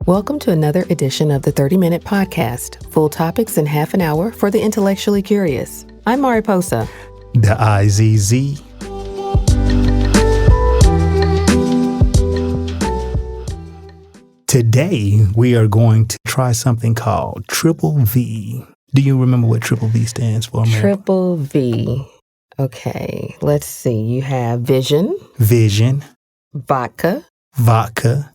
Welcome to another edition of the 30-Minute Podcast, full topics in half an hour for the intellectually curious. I'm Mariposa. The i.ZZ. Today, we are going to try something called Triple V. Do you remember what Triple V stands for, Mary? Triple V. Okay, let's see. You have Vision, Vodka,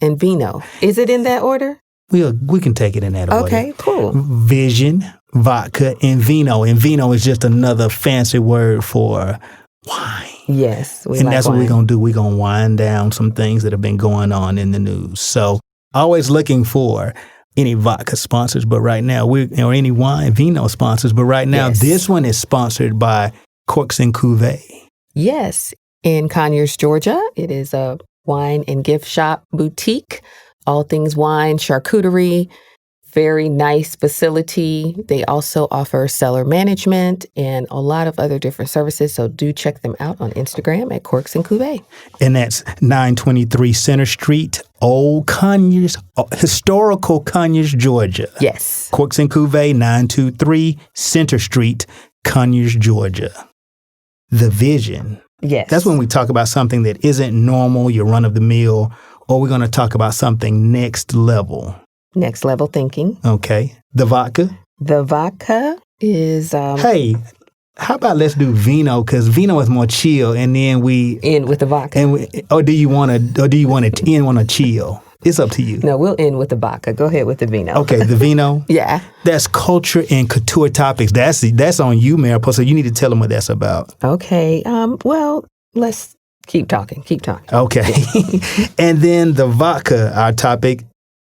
and Vino. Is it in that order? We can take it in that order. Okay, cool. Vision, Vodka, and Vino. And Vino is just another fancy word for wine. Yes, and that's what we're going to do. We're going to wind down some things that have been going on in the news. So always looking for any vodka sponsors, but right now, or any wine, Vino sponsors. But right now, This one is sponsored by Corks and Cuvée. Yes, in Conyers, Georgia. It is a wine and gift shop boutique, all things wine, charcuterie, very nice facility. They also offer cellar management and a lot of other different services. So do check them out on Instagram at Corks and Cuvée. And that's 923 Center Street, Old Conyers, historical Conyers, Georgia. Yes. Corks and Cuvée, 923 Center Street, Conyers, Georgia. The Vision. Yes. That's when we talk about something that isn't normal, your run of the mill, or we're going to talk about something next level. Next level thinking. Okay. The Vodka. The vodka is... Hey, how about let's do Vino, because Vino is more chill, and then we... End with the vodka. Or do you want to end on a chill? It's up to you. No, we'll end with the vodka. Go ahead with the Vino. Okay, the Vino? Yeah. That's culture and couture topics. That's on you, Mariposa. You need to tell them what that's about. Okay. Well, let's keep talking. Okay. And then the vodka, our topic,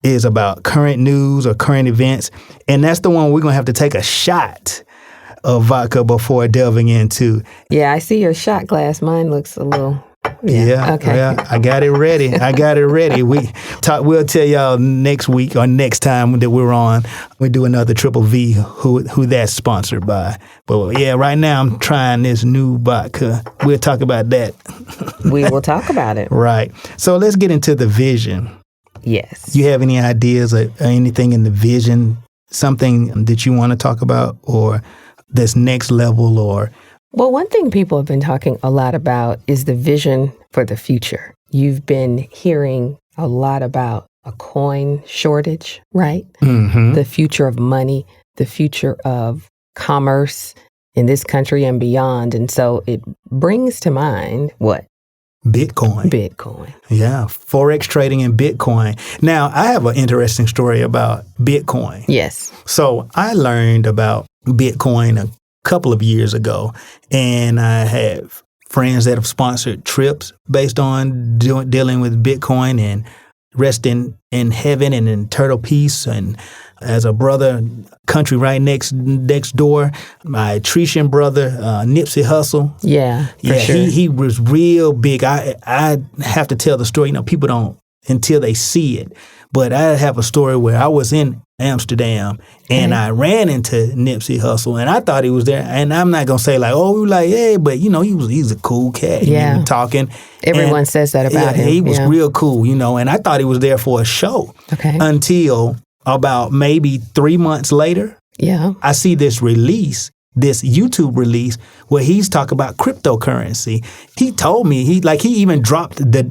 is about current news or current events. And that's the one we're going to have to take a shot of vodka before delving into. Yeah, I see your shot glass. Mine looks a little... Yeah. Okay. Yeah, I got it ready. We'll tell y'all next week or next time that we're on. We do another Triple V. Who that's sponsored by. But yeah, right now I'm trying this new vodka. We'll talk about that. We will talk about it. Right. So let's get into the vision. Yes. You have any ideas or anything in the vision? Something that you want to talk about, or this next level, or? Well, one thing people have been talking a lot about is the vision for the future. You've been hearing a lot about a coin shortage, right? Mm-hmm. The future of money, the future of commerce in this country and beyond. And so it brings to mind what? Bitcoin. Yeah, Forex trading in Bitcoin. Now, I have an interesting story about Bitcoin. Yes. So I learned about Bitcoin a couple of years ago, and I have friends that have sponsored trips based on dealing with Bitcoin and resting in heaven and in turtle peace. And as a brother, country right next door, my Tretian brother, Nipsey Hussle. Yeah, for sure. He was real big. I have to tell the story. People don't until they see it. But I have a story where I was in Amsterdam and I ran into Nipsey Hussle, and I thought he was there. And I'm not gonna say hey, but he's a cool cat. Yeah, talking. Everyone says that about him. He was real cool, and I thought he was there for a show. Okay. Until about maybe 3 months later, I see this YouTube release where he's talking about cryptocurrency. He told me he even dropped the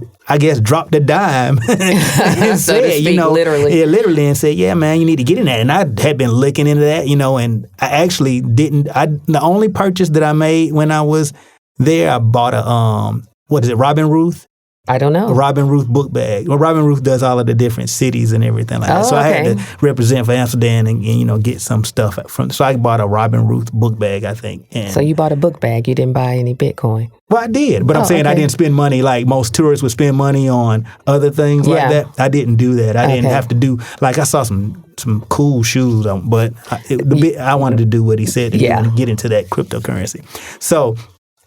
dime and so said, literally and said, yeah, man, you need to get in that. And I had been looking into that, and I actually didn't. The only purchase that I made when I was there, I bought a Robin Ruth. I don't know. A Robin Ruth book bag. Well, Robin Ruth does all of the different cities and everything like that. So I had to represent for Amsterdam and get some stuff from. So I bought a Robin Ruth book bag, I think. So you bought a book bag. You didn't buy any Bitcoin. Well, I did, but I'm saying I didn't spend money like most tourists would spend money on other things like that. I didn't do that. I didn't have to do I saw some cool shoes, but I wanted to do what he said to get into that cryptocurrency. So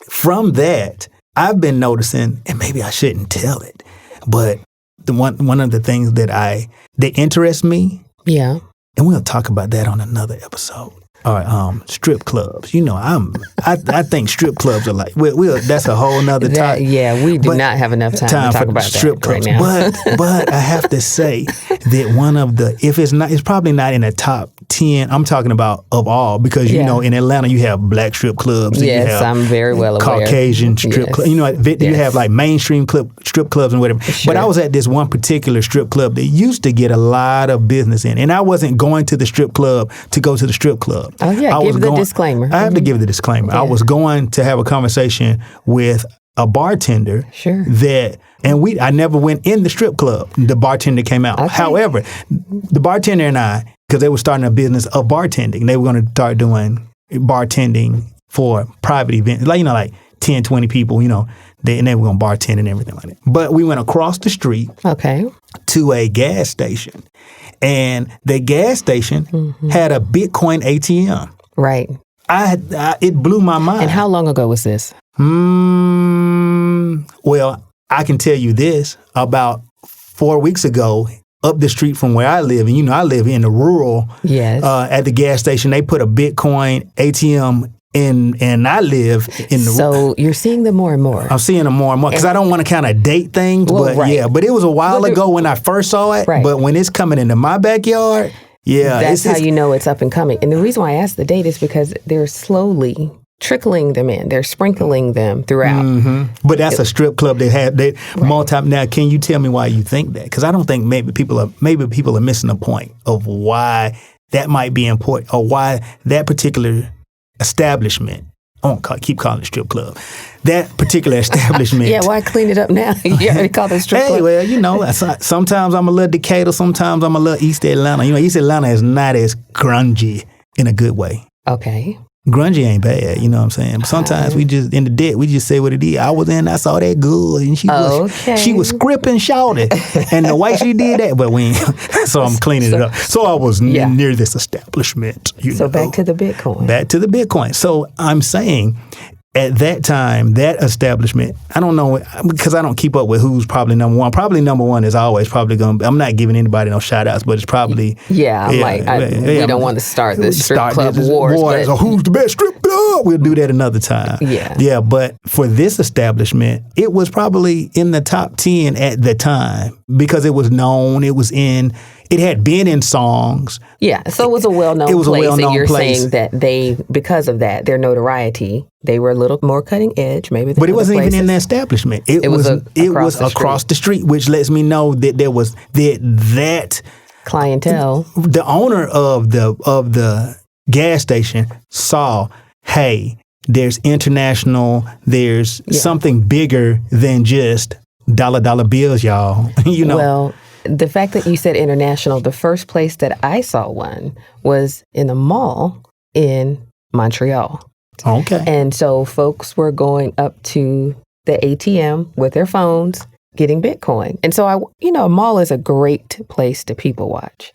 from that, I've been noticing, and maybe I shouldn't tell it, but one of the things that interest me. Yeah. And we'll talk about that on another episode. All right, strip clubs. I think strip clubs are like, that's a whole nother topic. We do not have enough time to talk about strip that clubs right now. But I have to say that one of the, if it's not, it's probably not in the top 10. I'm talking about of all, because you know in Atlanta you have black strip clubs. Yes, you have I'm very well aware. Caucasian strip clubs. You know, you have like mainstream strip clubs and whatever. Sure. But I was at this one particular strip club that used to get a lot of business in, and I wasn't going to the strip club to go to the strip club. Oh yeah, give the disclaimer. I have to give the disclaimer. I was going to have a conversation with a bartender. Sure. I never went in the strip club. The bartender came out. Okay. However, the bartender and I, because they were starting a business of bartending, they were going to start doing bartending for private events, like, you know, like 10, 20 people, you know, and they were going to bartend and everything like that. But we went across the street to a gas station, and the gas station had a Bitcoin ATM. Right. It blew my mind. And how long ago was this? Well, I can tell you this. About 4 weeks ago, up the street from where I live, and you know I live in the rural, at the gas station, they put a Bitcoin ATM in, and I live in the rural. So you're seeing them more and more. I'm seeing them more and more, because I don't want to kind of date things, but it was a while ago when I first saw it, but when it's coming into my backyard, that's how you know it's up and coming. And the reason why I asked the date is because they're slowly trickling them in. They're sprinkling them throughout. But that's a strip club that had multi. Now, can you tell me why you think that? Because I don't think maybe people are missing the point of why that might be important, or why that particular establishment. I won't keep calling it strip club. That particular establishment. Why clean it up now? You already called it strip club. Well, you know, sometimes I'm a little Decatur, sometimes I'm a little East Atlanta. You know, East Atlanta is not as grungy in a good way. Okay. Grungy ain't bad, you know what I'm saying? But sometimes we just, in the debt, we just say what it is. I was in, I saw that good, and she was scripping, shouting, and the way she did that, but we ain't, so I'm cleaning it up. So I was near this establishment. Back to the Bitcoin. Back to the Bitcoin. So I'm saying, at that time, that establishment, I don't know, because I don't keep up with who's probably number one. Probably number one is always probably going to be, I'm not giving anybody no shout outs, but it's probably. We don't want to start the strip club wars. Or who's the best strip club? We'll do that another time. Yeah, but for this establishment, it was probably in the top 10 at the time, because it was known, it had been in songs. Yeah, so it was a well-known place. And you're saying that because of that, their notoriety, they were a little more cutting edge, maybe. But it wasn't even in the establishment. It was across the street, which lets me know that there was that clientele. The owner of the gas station saw, hey, there's international, there's something bigger than just dollar bills, y'all. You know. Well, the fact that you said international, the first place that I saw one was in a mall in Montreal. Okay. And so folks were going up to the ATM with their phones, getting Bitcoin. And so a mall is a great place to people watch.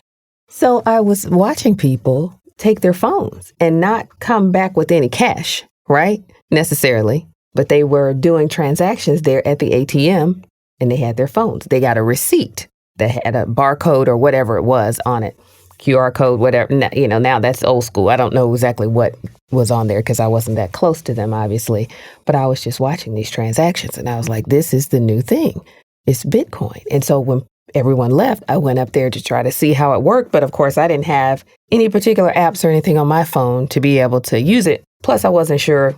So I was watching people take their phones and not come back with any cash, right? Necessarily. But they were doing transactions there at the ATM, and they had their phones. They got a receipt that had a barcode or whatever it was on it, QR code, whatever. Now that's old school. I don't know exactly what was on there because I wasn't that close to them, obviously. But I was just watching these transactions, and I was like, this is the new thing. It's Bitcoin. And so when everyone left, I went up there to try to see how it worked. But of course, I didn't have any particular apps or anything on my phone to be able to use it. Plus, I wasn't sure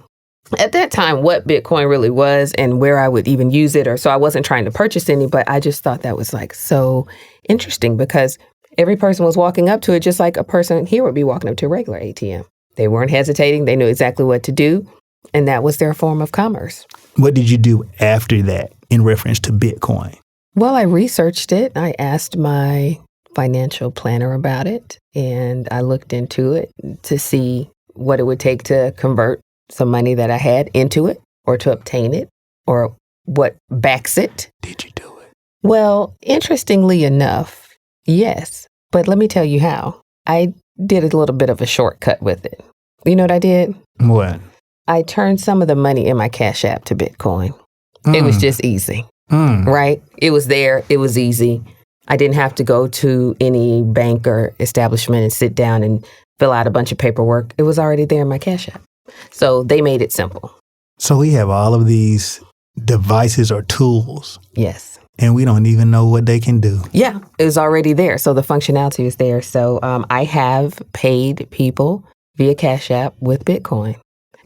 at that time what Bitcoin really was and where I would even use it, or so I wasn't trying to purchase any, but I just thought that was like so interesting because every person was walking up to it just like a person here would be walking up to a regular ATM. They weren't hesitating. They knew exactly what to do, and that was their form of commerce. What did you do after that in reference to Bitcoin? Well, I researched it. I asked my financial planner about it, and I looked into it to see what it would take to convert some money that I had into it or to obtain it or what backs it. Did you do it? Well, interestingly enough, yes. But let me tell you how. I did a little bit of a shortcut with it. You know what I did? What? I turned some of the money in my Cash App to Bitcoin. It was just easy, right? It was there. It was easy. I didn't have to go to any bank or establishment and sit down and fill out a bunch of paperwork. It was already there in my Cash App. So they made it simple. So we have all of these devices or tools. Yes. And we don't even know what they can do. Yeah, it's already there. So the functionality is there. So I have paid people via Cash App with Bitcoin.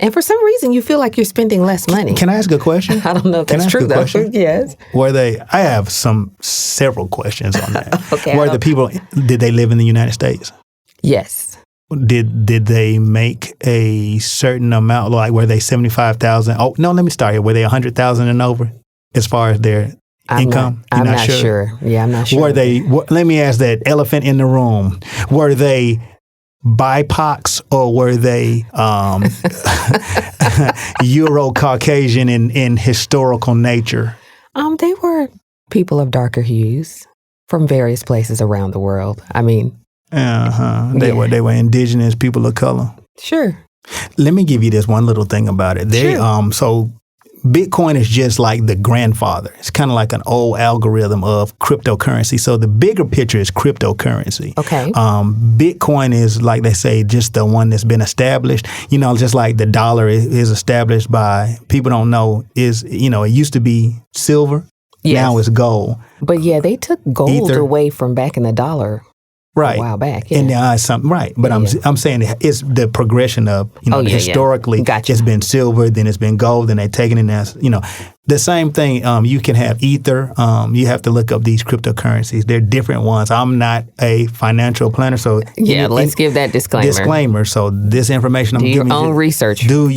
And for some reason, you feel like you're spending less money. Can I ask a question? I don't know if that's true, though. Yes. I have several questions on that. Okay. Did they live in the United States? Yes. Did they make a certain amount, like were they 75,000? Oh, no, let me start here. Were they 100,000 and over as far as their income? I'm not sure. Yeah, I'm not sure. Let me ask that elephant in the room. Were they BIPOCs or were they Euro-Caucasian in historical nature? They were people of darker hues from various places around the world. I mean, They were indigenous people of color. Sure. Let me give you this one little thing about it. So Bitcoin is just like the grandfather. It's kind of like an old algorithm of cryptocurrency. So the bigger picture is cryptocurrency. Okay. Bitcoin is, like they say, just the one that's been established. Just like the dollar is established by, people don't know, it used to be silver. Yes. Now it's gold. But yeah, they took gold away from back in the dollar. Right. A while back, yeah. And right. But I'm saying it's the progression of, historically, Gotcha. It's been silver, then it's been gold, then they've taken it as, the same thing. You can have Ether. You have to look up these cryptocurrencies. They're different ones. I'm not a financial planner, so let's give that disclaimer. So this information I'm giving you. Do your own research. Do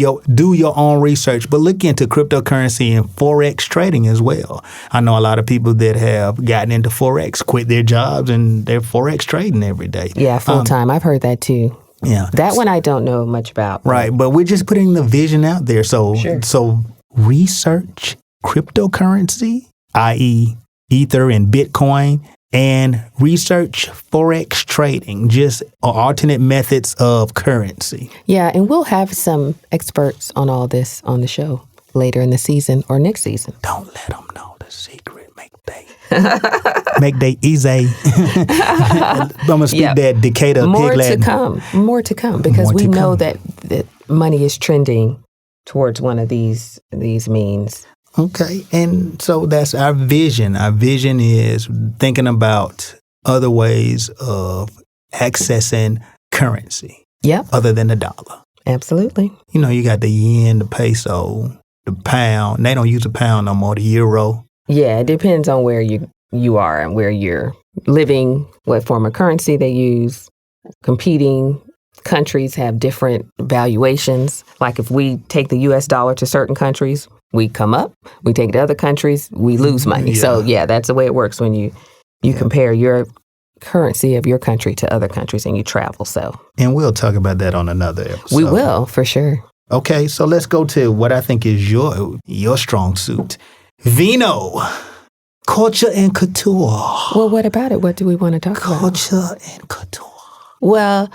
your own research, but look into cryptocurrency and forex trading as well. I know a lot of people that have gotten into forex, quit their jobs, and they're forex trading every day. Yeah, full time. I've heard that too. Yeah, that one I don't know much about. Right, but we're just putting the vision out there. So sure. So research cryptocurrency, i.e. Ether and Bitcoin, and research forex trading, just alternate methods of currency. Yeah, and we'll have some experts on all this on the show later in the season or next season. Don't let them know the secret. Make they i.ZZ. I'm going to speak that Decatur More Pig Latin. More to come, because we know that money is trending towards one of these means. Okay. And so that's our vision. Our vision is thinking about other ways of accessing currency. Yep. Other than the dollar. Absolutely. You got the yen, the peso, the pound. They don't use the pound no more, the euro. Yeah, it depends on where you are and where you're living, what form of currency they use. Competing countries have different valuations. Like if we take the U.S. dollar to certain countries, we come up. We take it to other countries, we lose money. Yeah. So that's the way it works when you compare your currency of your country to other countries and you travel. So, and we'll talk about that on another episode. We will, for sure. Okay, so let's go to what I think is your strong suit. Vino, culture and couture. Well, what about it? What do we want to talk about? Culture and couture. Well,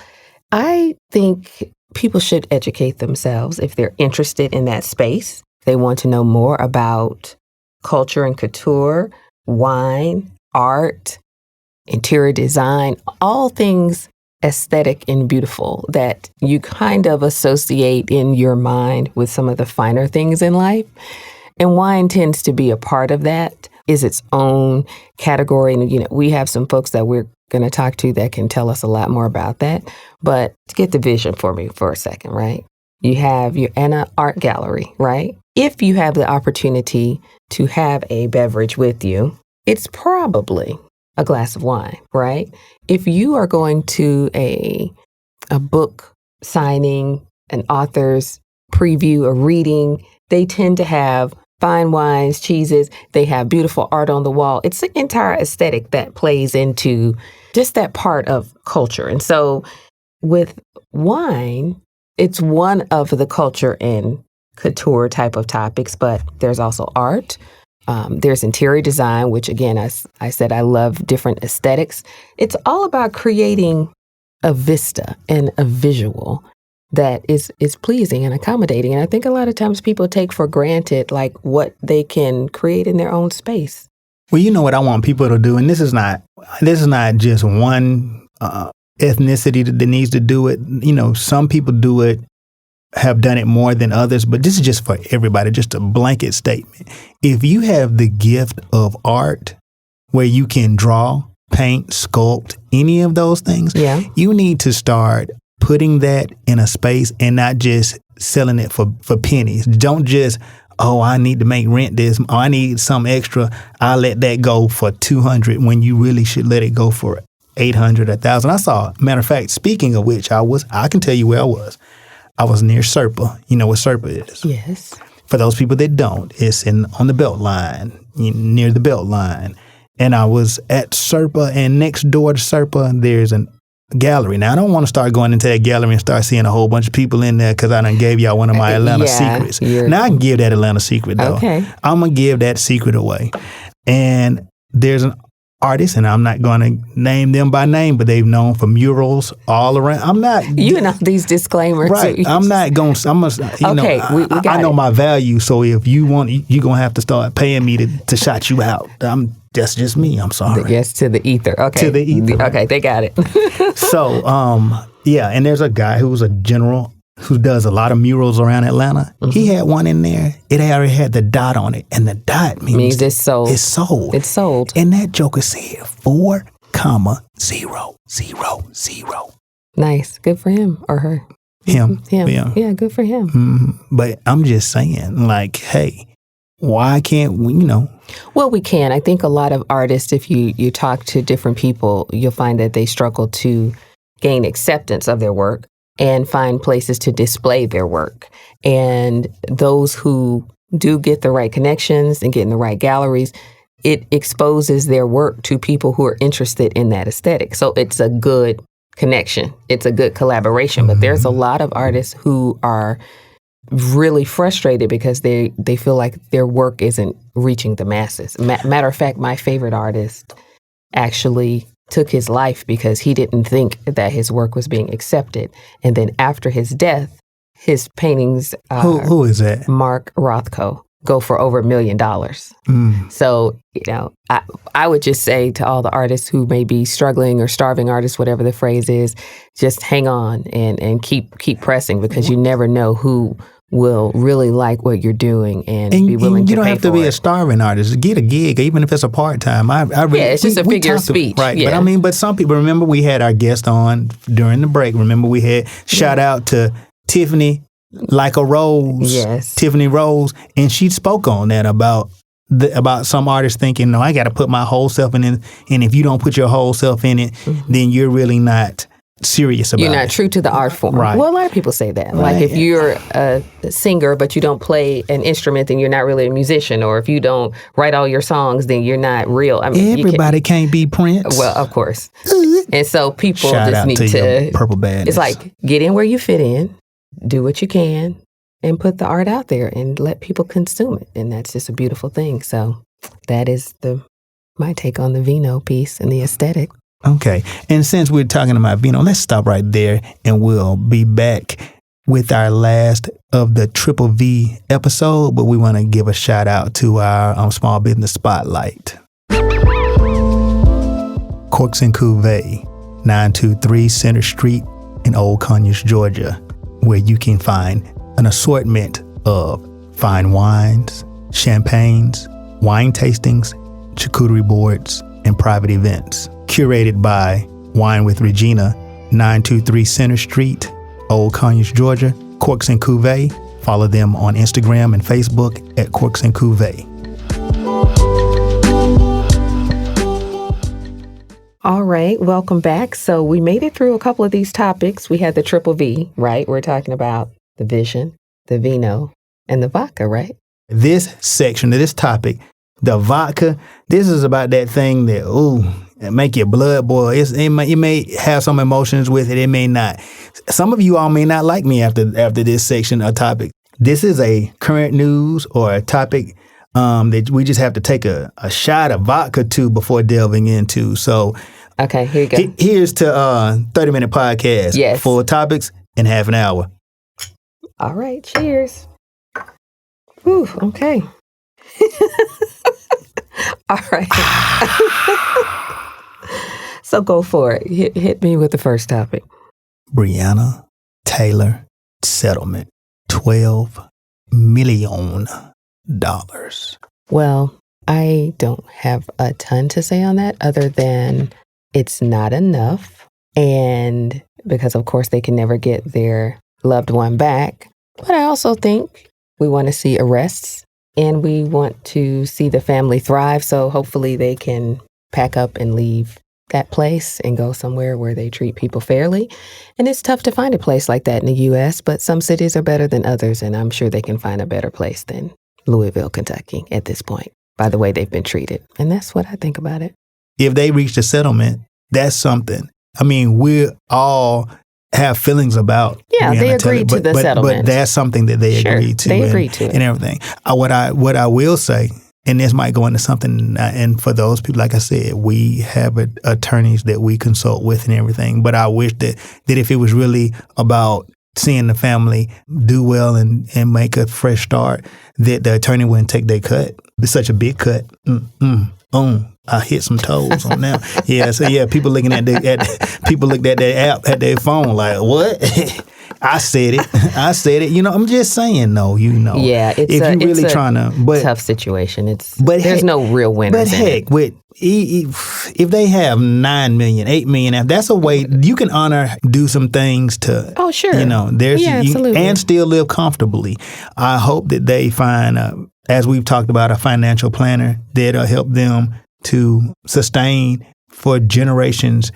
I think people should educate themselves if they're interested in that space. They want to know more about culture and couture, wine, art, interior design, all things aesthetic and beautiful that you kind of associate in your mind with some of the finer things in life. And wine tends to be a part of that, is its own category. And, we have some folks that we're going to talk to that can tell us a lot more about that. But get the vision for me for a second, right? You have your Anna Art Gallery, right? If you have the opportunity to have a beverage with you, it's probably a glass of wine, right? If you are going to a book signing, an author's preview, a reading, they tend to have fine wines, cheeses. They have beautiful art on the wall. It's the entire aesthetic that plays into just that part of culture. And so with wine, it's one of the culture and couture type of topics, but there's also art. There's interior design, which again, I said I love different aesthetics. It's all about creating a vista and a visual that is pleasing and accommodating. And I think a lot of times people take for granted like what they can create in their own space. Well, you know what I want people to do, and this is not just one ethnicity that needs to do it. Some people do it have done it more than others, but this is just for everybody, just a blanket statement. If you have the gift of art where you can draw, paint, sculpt, any of those things, you need to start putting that in a space and not just selling it for pennies. Don't just, I need to make rent this, I need some extra, I'll let that go for $200 when you really should let it go for $800, $1,000. I saw, matter of fact, speaking of which, I can tell you where I was. I was near Serpa. You know what Serpa is? Yes. For those people that don't, it's on the belt line, near the belt line. And I was at Serpa, and next door to Serpa, there's a gallery. Now, I don't want to start going into that gallery and start seeing a whole bunch of people in there because I done gave y'all one of my Atlanta secrets. Now, I can give that Atlanta secret, though. Okay. I'm going to give that secret away. And there's an artists, and I'm not going to name them by name, but they've known for murals all around. I'm not. You know these disclaimers. Right. I'm not going to, I know my value, so if you want, you're going to have to start paying me to shout you out. That's just me. I'm sorry. Yes, to the ether. Okay. To the ether. Okay, they got it. So, and there's a guy who's a general who does a lot of murals around Atlanta. Mm-hmm. He had one in there. It already had the dot on it, and the dot means it's sold. It's sold. It's sold. And that joker said 4,000. Nice. Good for him or her. Him. Yeah, good for him. Mm-hmm. But I'm just saying, like, hey, why can't we, Well, we can. I think a lot of artists, if you talk to different people, you'll find that they struggle to gain acceptance of their work and find places to display their work. And those who do get the right connections and get in the right galleries, it exposes their work to people who are interested in that aesthetic. So it's a good connection. It's a good collaboration. Mm-hmm. But there's a lot of artists who are really frustrated because they feel like their work isn't reaching the masses. Matter of fact, my favorite artist actually took his life because he didn't think that his work was being accepted. And then after his death, his paintings, who is that? Mark Rothko, go for over $1 million. So, I would just say to all the artists who may be struggling or starving artists, whatever the phrase is, just hang on and keep pressing, because you never know who will really like what you're doing and be willing to pay for it. You don't have to be a starving artist. Get a gig, even if it's a part-time. It's just a figure of speech. Right. Yeah. But some people, remember we had our guest on during the break. Remember we had shout out to Tiffany Like a Rose. Yes. Tiffany Rose. And she spoke on that about some artists thinking, no, I got to put my whole self in it. And if you don't put your whole self in it, then you're really not serious about it. You're not true to the art form. Right. Well, a lot of people say that. Right. Like if you're a singer but you don't play an instrument, then you're not really a musician. Or if you don't write all your songs, then you're not real. I mean, everybody can't be Prince. Well, of course. And so people Shout just out need to Purple Badness. It's like, get in where you fit in, do what you can, and put the art out there and let people consume it. And that's just a beautiful thing. So that is my take on the Vino piece and the aesthetic. Okay. And since we're talking about Vino, let's stop right there and we'll be back with our last of the Triple V episode. But we want to give a shout out to our Small Business Spotlight. Corks and Cuvée, 923 Center Street in Old Conyers, Georgia, where you can find an assortment of fine wines, champagnes, wine tastings, charcuterie boards, and private events. Curated by Wine with Regina, 923 Center Street, Old Conyers, Georgia. Corks and Cuvée. Follow them on Instagram and Facebook at Corks and Cuvée. All right, welcome back. So we made it through a couple of these topics. We had the Triple V, right? We're talking about the vision, the Vino, and the vodka, right? This section of this topic, the vodka, this is about that thing that, it make your blood boil. It may have some emotions with it. It may not. Some of you all may not like me after this section or topic. This is a current news or a topic that we just have to take a shot of vodka to before delving into. So, okay, here you go. Here's to 30-minute podcast. Yes. Full topics in half an hour. All right, cheers. Whew, okay. All right. So go for it. Hit me with the first topic. Breonna Taylor settlement. $12 million. Well, I don't have a ton to say on that other than it's not enough. And because, of course, they can never get their loved one back. But I also think we want to see arrests and we want to see the family thrive. So hopefully they can pack up and leave that place and go somewhere where they treat people fairly. And it's tough to find a place like that in the U.S., but some cities are better than others. And I'm sure they can find a better place than Louisville, Kentucky at this point, by the way they've been treated. And that's what I think about it. If they reached a settlement, that's something. I mean, we all have feelings about. Yeah, they agreed to the settlement. But that's something that they agreed to. They agreed to it. And everything. What I will say, and this might go into something, and for those people, like I said, we have attorneys that we consult with and everything. But I wish that if it was really about seeing the family do well and make a fresh start, that the attorney wouldn't take their cut. It's such a big cut. I hit some toes on that. Yeah, so yeah, people looking at people looked at their app at their phone like, what? I said it. You know, I'm just saying, no, you know. Yeah, it's tough situation. There's no real winners. But heck, if they have 9 million, 8 million, that's a way you can do some things to. Oh, sure. You know, absolutely. And still live comfortably. I hope that they find, as we've talked about, a financial planner that'll help them to sustain for generations.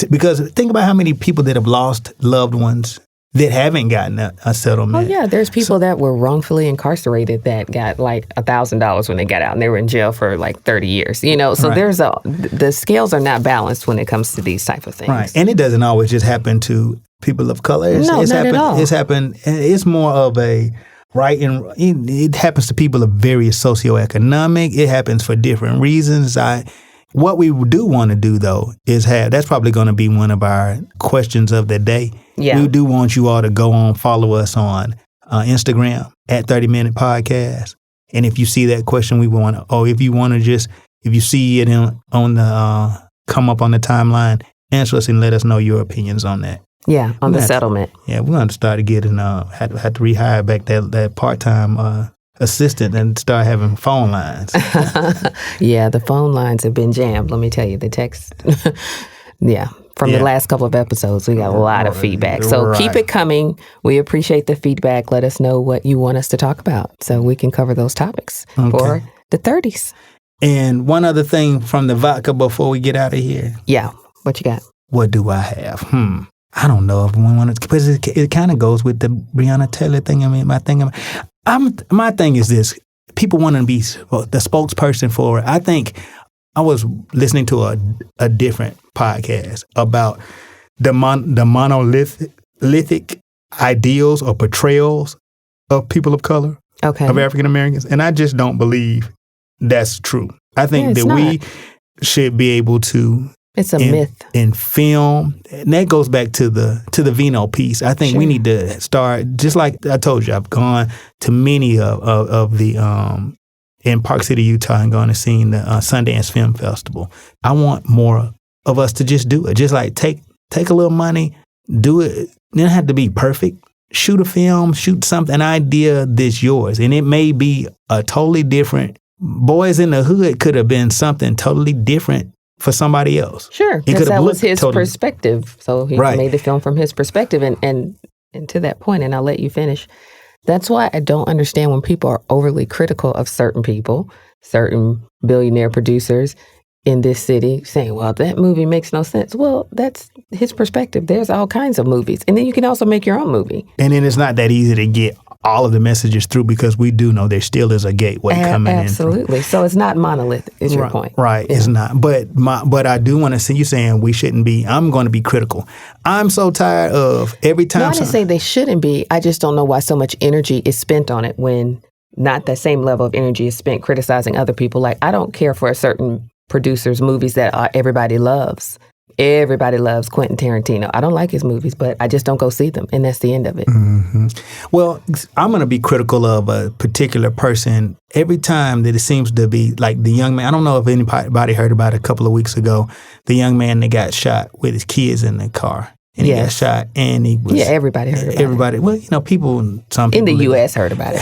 Because think about how many people that have lost loved ones that haven't gotten a settlement. Oh, yeah. There's people that were wrongfully incarcerated that got like $1,000 when they got out and they were in jail for like 30 years. You know, so the scales are not balanced when it comes to these type of things. Right. And it doesn't always just happen to people of color. Not at all. It's more of a right, and it happens to people of various socioeconomic. It happens for different reasons. What we do want to do, though, is that's probably going to be one of our questions of the day. Yeah. We do want you all to go on, follow us on Instagram at 30 Minute Podcast. And if you see that question, if you see it on the come up on the timeline, answer us and let us know your opinions on that. Yeah, on the settlement. Yeah, we're going to start getting, had to rehire back that part-time assistant and start having phone lines. Yeah, the phone lines have been jammed. Let me tell you, the text. Yeah, from the last couple of episodes, we got a lot of feedback. So keep it coming. We appreciate the feedback. Let us know what you want us to talk about so we can cover those topics for the 30s. And one other thing from the vodka before we get out of here. Yeah, what you got? What do I have? I don't know if we want to, because it kind of goes with the Breonna Taylor thing. I mean, my thing is this: people want to be the spokesperson for it. I think I was listening to a different podcast about the monolithic ideals or portrayals of people of color, of African Americans, and I just don't believe that's true. I think that we should be able to. It's a myth in film, and that goes back to the Vino piece. I think we need to start, just like I told you, I've gone to many of the in Park City, Utah, and gone and seen the Sundance Film Festival. I want more of us to just do it. Just like take a little money, do it. It doesn't have to be perfect. Shoot a film, shoot something, an idea that's yours, and it may be a totally different. Boys in the Hood could have been something totally different for somebody else. Sure, because that was his perspective. So he made the film from his perspective. And to that point, and I'll let you finish, that's why I don't understand when people are overly critical of certain people, certain billionaire producers in this city, saying, well, that movie makes no sense. Well, that's his perspective. There's all kinds of movies. And then you can also make your own movie. And then it's not that easy to get all of the messages through, because we do know there still is a gateway coming in. Absolutely. So it's not monolithic, is your point. Right. Yeah. It's not. But I do want to see you saying we shouldn't be. I'm going to be critical. I'm so tired of every time. I didn't say they shouldn't be. I just don't know why so much energy is spent on it when not that same level of energy is spent criticizing other people. Like, I don't care for a certain producer's movies that everybody loves. Everybody loves Quentin Tarantino. I don't like his movies, but I just don't go see them, and that's the end of it. Mm-hmm. Well, I'm going to be critical of a particular person every time that it seems to be like the young man. I don't know if anybody heard about it a couple of weeks ago, the young man that got shot with his kids in the car. and he got shot, and he was... Yeah, everybody heard about it. Well, some people... In the U.S. heard about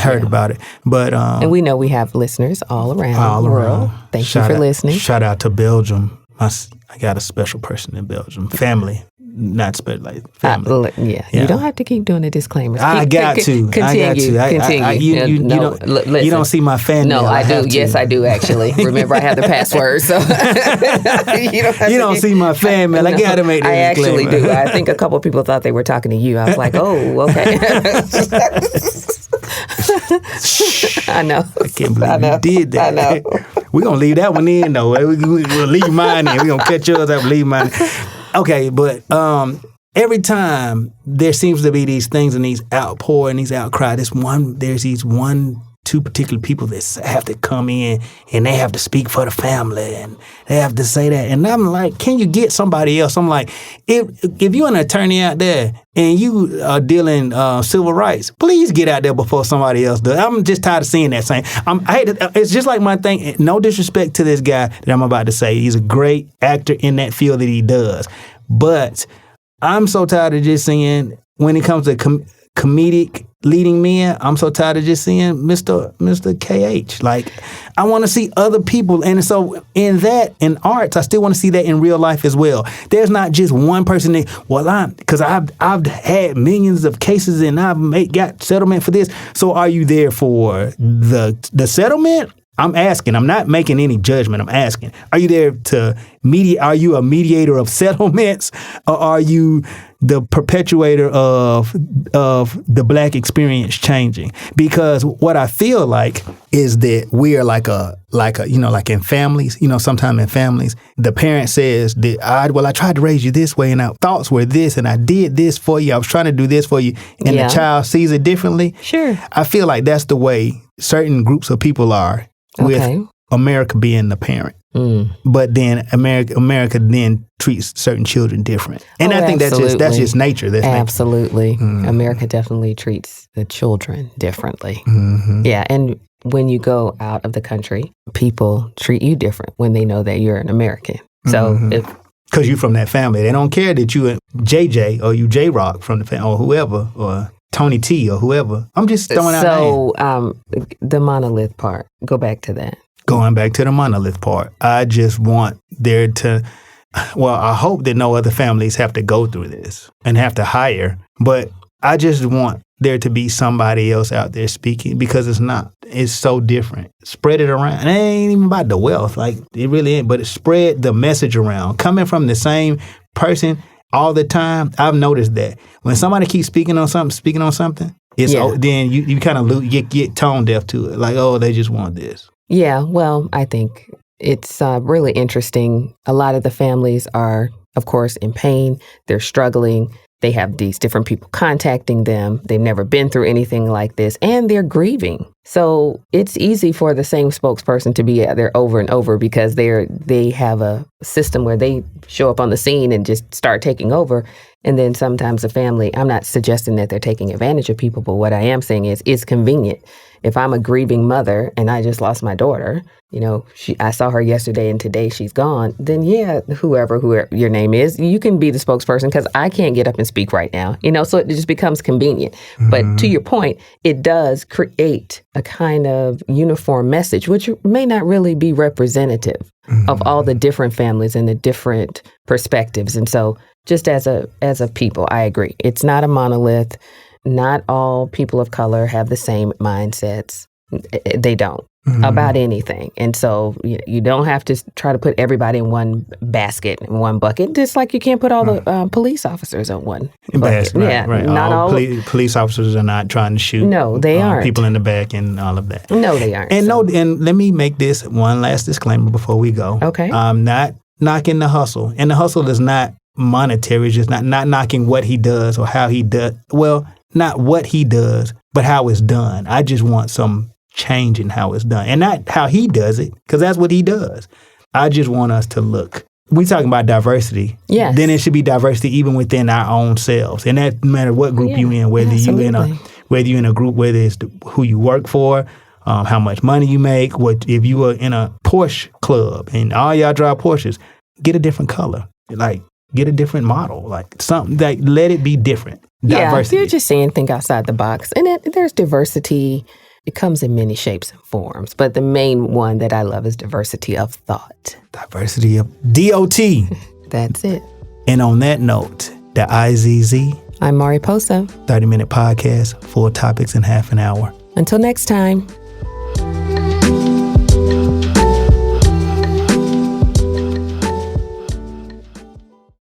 it. But... and we know we have listeners all around the world. Thank you for listening. Shout out to Belgium. I got a special person in Belgium. Family. Not special, like family. You don't have to keep doing the disclaimers. I got to. Continue. You don't see my fan mail. No, I do. Yes, I do, actually. Remember, I have the password, so you don't see my fan mail. I got to make that I disclaimer. actually do. I think a couple of people thought they were talking to you. I was like, oh, okay. I know. I can't believe you did that. I know. We're going to leave that one in, though. We'll leave mine in. We're going to catch yours up and leave mine in. Okay, but every time there seems to be these things and these outpour and these outcry, there's these two particular people that have to come in and they have to speak for the family and they have to say that. And I'm like, can you get somebody else? I'm like, if you're an attorney out there and you are dealing civil rights, please get out there before somebody else does. I'm just tired of seeing that same. It's just like my thing. No disrespect to this guy that I'm about to say. He's a great actor in that field that he does. But I'm so tired of just seeing, when it comes to comedic leading men, I'm so tired of just seeing Mr. KH. Like, I want to see other people. And so in arts, I still want to see that in real life as well. There's not just one person because I've had millions of cases and I've got settlement for this. So are you there for the settlement? I'm asking. I'm not making any judgment. I'm asking. Are you there to mediate? Are you a mediator of settlements, or are you the perpetuator of the Black experience changing? Because what I feel like is that we are like in families. Sometimes in families, the parent says that I tried to raise you this way, and our thoughts were this, and I did this for you. I was trying to do this for you, and the child sees it differently. Sure. I feel like that's the way certain groups of people are. With America being the parent. But then America then treats certain children different. And I think that's just nature. Absolutely. America definitely treats the children differently. Mm-hmm. Yeah, and when you go out of the country, people treat you different when they know that you're an American. So because you're from that family. They don't care that you JJ or you J-Rock from the family or whoever or Tony T or whoever. I'm just throwing out names. So the monolith part, go back to that. Going back to the monolith part, I just want there to, I hope that no other families have to go through this and have to hire, but I just want there to be somebody else out there speaking, because it's so different. Spread it around. It ain't even about the wealth, like it really ain't, but spread the message around. Coming from the same person all the time, I've noticed that when somebody keeps speaking on something, then you kind of get tone deaf to it. Like, oh, they just want this. Yeah, well, I think it's really interesting. A lot of the families are, of course, in pain. They're struggling. They have these different people contacting them. They've never been through anything like this, and they're grieving. So it's easy for the same spokesperson to be out there over and over, because they have a system where they show up on the scene and just start taking over. And then sometimes the family, I'm not suggesting that they're taking advantage of people, but what I am saying is it's convenient. If I'm a grieving mother and I just lost my daughter, I saw her yesterday and today she's gone, then whoever your name is, you can be the spokesperson, because I can't get up and speak right now, so it just becomes convenient. Mm-hmm. But to your point, it does create a kind of uniform message, which may not really be representative of all the different families and the different perspectives. And so just as a people, I agree. It's not a monolith. Not all people of color have the same mindsets. They don't about anything. And so you don't have to try to put everybody in one basket, in one bucket, just like you can't put all the police officers on one bucket. Right. Not all police officers are not trying to shoot they aren't. People in the back and all of that. No, they aren't. And and let me make this one last disclaimer before we go. Okay. I'm not knocking the hustle. And the hustle is not monetary. It's just not knocking what he does or how he does. Well, not what he does, but how it's done. I just want some change in how it's done. And not how he does it, because that's what he does. I just want us to look. We talking about diversity. Yes. Then it should be diversity even within our own selves. And that no matter what group you in, whether you're in a group, whether it's who you work for, how much money you make, if you are in a Porsche club and all y'all drive Porsches, get a different color. Like, get a different model, like something that let it be different. Diversity. Yeah, you're just saying think outside the box. And there's diversity. It comes in many shapes and forms. But the main one that I love is diversity of thought. Diversity of DOT. That's it. And on that note, the i.ZZ. I'm Mariposa. 30-minute podcast, full topics in half an hour. Until next time.